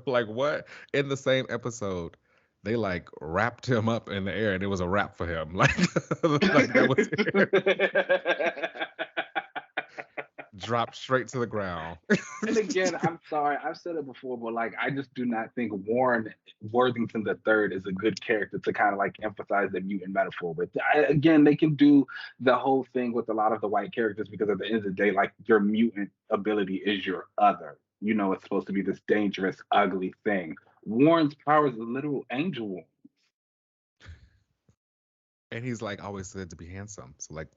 Like what? In the same episode, they like wrapped him up in the air, and it was a wrap for him. Like, like that was it. Dropped straight to the ground. And again, I'm sorry, I've said it before, but like I just do not think Warren Worthington the third is a good character to kind of like emphasize the mutant metaphor with. Again, they can do the whole thing with a lot of the white characters because at the end of the day, like your mutant ability is your other. You know, it's supposed to be this dangerous, ugly thing. Warren's power is a literal angel wing. And he's like always said to be handsome. So like,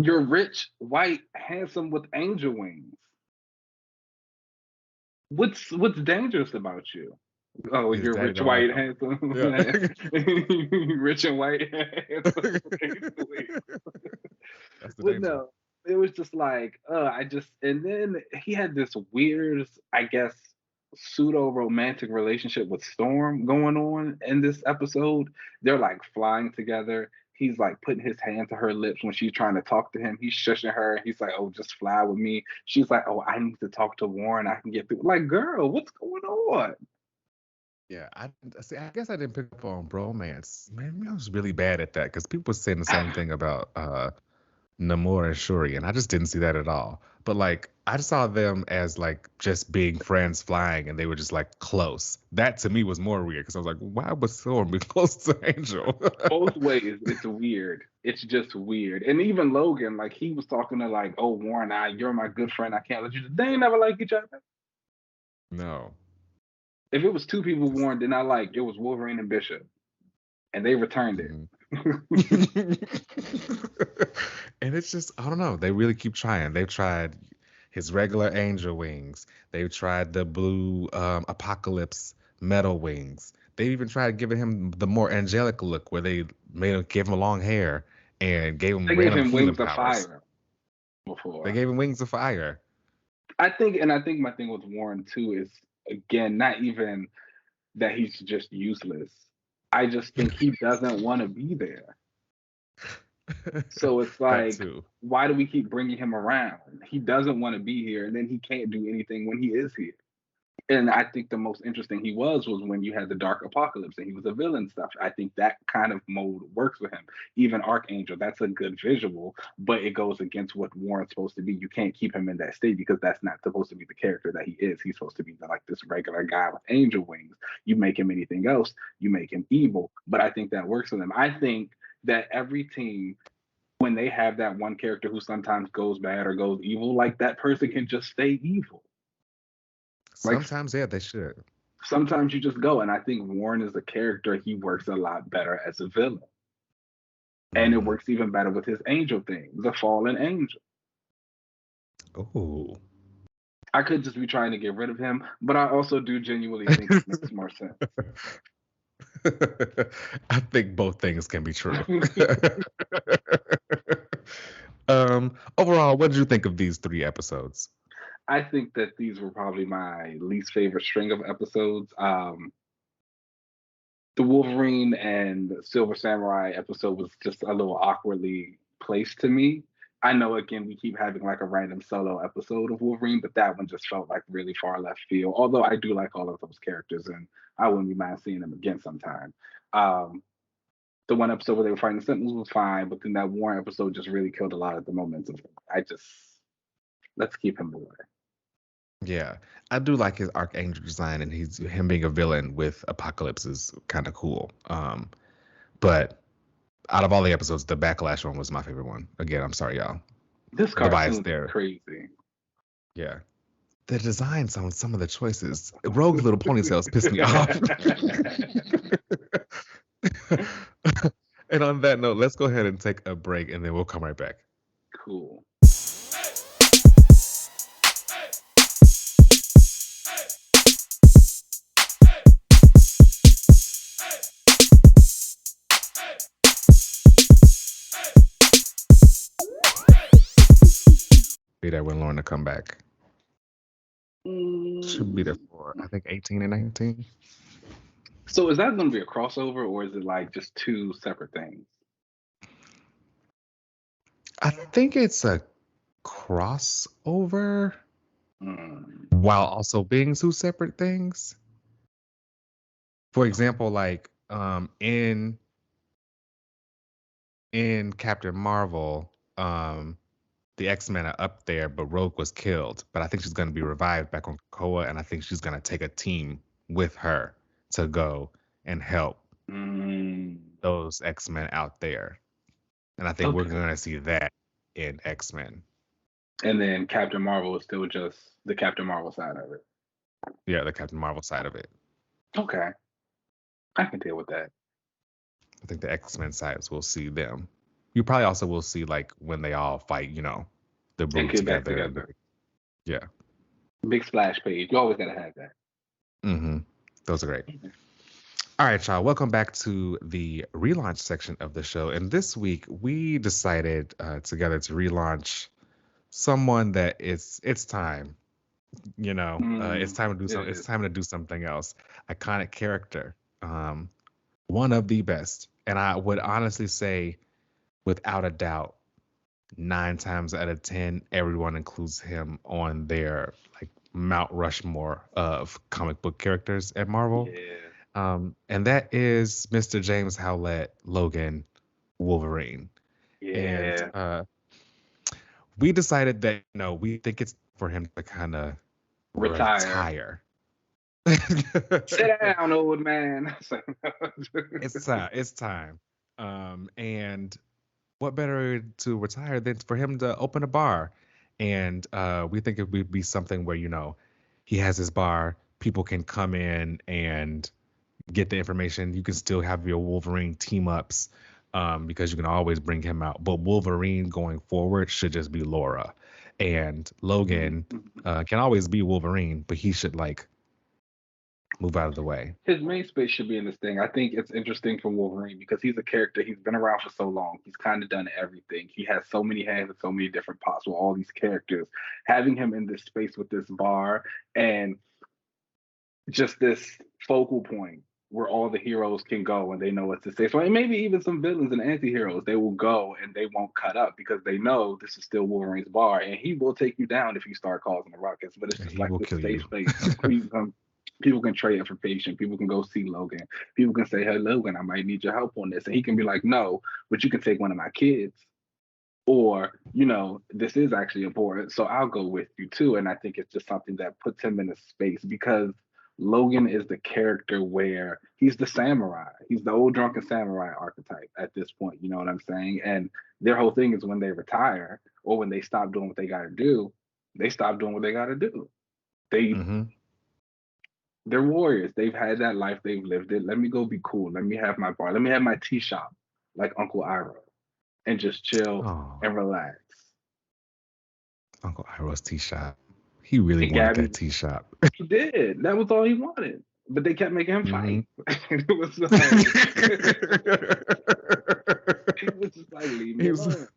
You're rich, white, handsome with angel wings. What's dangerous about you? Oh, his you're daddy rich, don't like white, him. handsome. Yeah. Rich and white, handsome. That's the But danger. no, it was just like, I just, and then he had this weird, I guess, pseudo romantic relationship with Storm going on in this episode. They're like flying together. He's like putting his hand to her lips when she's trying to talk to him. He's shushing her. He's like, "Oh, just fly with me." She's like, "Oh, I need to talk to Warren. I can get through." Like, girl, what's going on? Yeah, I see. I guess I didn't pick up on bromance. Man, I was really bad at that because people were saying the same thing about Namor and Shuri, and I just didn't see that at all. But like, I saw them as like just being friends flying, and they were just like close. That to me was more weird because I was like, why would Storm be close to Angel? Both ways, it's weird. It's just weird. And even Logan, like he was talking to like, "Oh, Warren, you're my good friend. I can't let you." They ain't never like each other. No. If it was two people Warren did not like, it was Wolverine and Bishop, and they returned it. Mhm. And it's just, I don't know. They really keep trying. They've tried his regular angel wings. They've tried the blue apocalypse metal wings. They even tried giving him the more angelic look where they gave him long hair and gave him They gave random him healing wings of powers. fire They before. gave him wings of fire. I think my thing with Warren too is again not even that he's just useless. I just think he doesn't want to be there. So it's That like, too. why do we keep bringing him around? He doesn't want to be here, and then he can't do anything when he is here. And I think the most interesting he was when you had the Dark Apocalypse and he was a villain stuff. I think that kind of mode works for him. Even Archangel, that's a good visual, but it goes against what Warren's supposed to be. You can't keep him in that state because that's not supposed to be the character that he is. He's supposed to be like this regular guy with angel wings. You make him anything else, you make him evil. But I think that works for them. I think that every team when they have that one character who sometimes goes bad or goes evil, like that person can just stay evil. Like Sometimes, yeah, they should. sometimes you just go, and I think Warren is a character. He works a lot better as a villain, and it Mm. works even better with his angel thing, the fallen angel. Oh. I could just be trying to get rid of him, but I also do genuinely think it makes more sense. I think both things can be true. Overall, what did you think of these 3 episodes? I think that these were probably my least favorite string of episodes. The Wolverine and Silver Samurai episode was just a little awkwardly placed to me. I know again we keep having like a random solo episode of Wolverine, but that one just felt like really far left field. Although I do like all of those characters and I wouldn't be mind seeing them again sometime. Um, the one episode where they were fighting the Sentinels was fine, but then that Warren episode just really killed a lot of the momentum. I just let's keep him away. Yeah, I do like his Archangel design, and him being a villain with Apocalypse is kind of cool. But out of all the episodes, the Backlash one was my favorite one. Again, I'm sorry, y'all. This The bias cartoon is there. crazy. Yeah. The designs on some of the choices. Rogue's little ponytails pissed me off. And on that note, let's go ahead and take a break, and then we'll come right back. Cool. Be there when Lorna come back. Should be there for, I think, 18 and 19. So is that going to be a crossover, or is it like just two separate things? I think it's a crossover Mm. while also being two separate things. For example, like In Captain Marvel, the X-Men are up there, but Rogue was killed. But I think she's going to be revived back on Krakoa, and I think she's going to take a team with her to go and help those X-Men out there. And I think we're going to see that in X-Men. And then Captain Marvel is still just the Captain Marvel side of it. Yeah, the Captain Marvel side of it. Okay. I can deal with that. I think the X-Men sides will see them. You probably also will see like when they all fight, you know, the Brood together. Yeah. Big splash page. You always gotta have that. Mm-hmm. Those are great. All right, y'all. Welcome back to the relaunch section of the show. And this week we decided together to relaunch someone that it's time. You know, it's time to do something. It's time to do something else. Iconic character. One of the best. And I would honestly say, without a doubt, 9 times out of 10, everyone includes him on their like Mount Rushmore of comic book characters at Marvel. Yeah. And that is Mr. James Howlett Logan Wolverine. Yeah. And we decided that, you know, we think it's for him to kind of retire. Sit down, old man. It's time. And what better to retire than for him to open a bar? And we think it would be something where, you know, he has his bar, people can come in and get the information. You can still have your Wolverine team ups because you can always bring him out. But Wolverine going forward should just be Laura. And Logan can always be Wolverine, but he should like move out of the way. His main space should be in this thing. I think it's interesting for Wolverine because he's a character. He's been around for so long. He's kind of done everything. He has so many hands and so many different pots with all these characters. Having him in this space with this bar and just this focal point where all the heroes can go and they know what to say. So and maybe even some villains and anti-heroes, they will go and they won't cut up because they know this is still Wolverine's bar and he will take you down if you start causing the ruckus. But it's just like this safe space. People can trade information. People can go see Logan. People can say, hey, Logan, I might need your help on this. And he can be like, no, but you can take one of my kids. Or, you know, this is actually important. So I'll go with you too. And I think it's just something that puts him in a space because Logan is the character where he's the samurai. He's the old drunken samurai archetype at this point. You know what I'm saying? And their whole thing is when they retire or when they stop doing what they got to do, they stop doing what they got to do. They're warriors. They've had that life. They've lived it. Let me go be cool. Let me have my bar. Let me have my tea shop like Uncle Iroh and just chill and relax. Uncle Iroh's tea shop. He really wanted that tea shop. He did. That was all he wanted. But they kept making him fight. It was like, it was just like, leave me alone.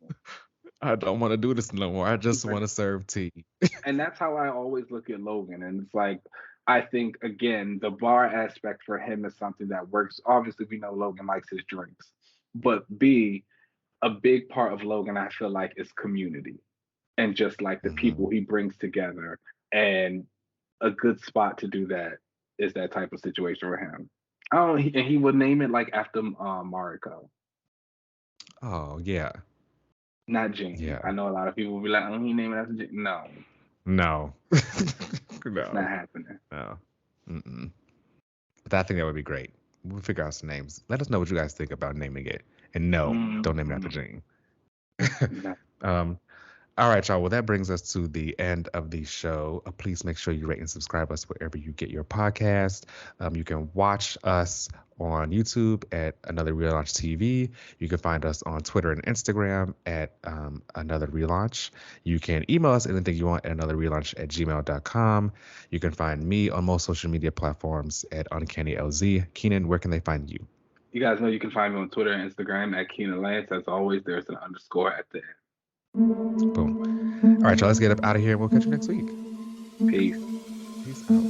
I don't want to do this no more. I just want to serve tea. And that's how I always look at Logan. And it's like, I think, again, the bar aspect for him is something that works. Obviously, we know Logan likes his drinks. But B, a big part of Logan, I feel like, is community. And just like the people he brings together. And a good spot to do that is that type of situation for him. Oh, and he would name it like after Mariko. Oh, yeah. Not Jean. Yeah. I know a lot of people will be like, oh, he named it after Jean. No. No. It's not happening. No. Mm-mm. But I think that would be great. We'll figure out some names. Let us know what you guys think about naming it. And no, don't name it after Jean. All right, y'all. Well, that brings us to the end of the show. Please make sure you rate and subscribe us wherever you get your podcast. You can watch us on YouTube at Another Relaunch TV. You can find us on Twitter and Instagram at Another Relaunch. You can email us anything you want at anotherrelaunch@gmail.com. You can find me on most social media platforms at UncannyLZ. Keenan, where can they find you? You guys know you can find me on Twitter and Instagram at Keenan Lance. As always, there's an underscore at the end. Boom. All right, y'all, let's get up out of here and we'll catch you next week. Peace. Peace out.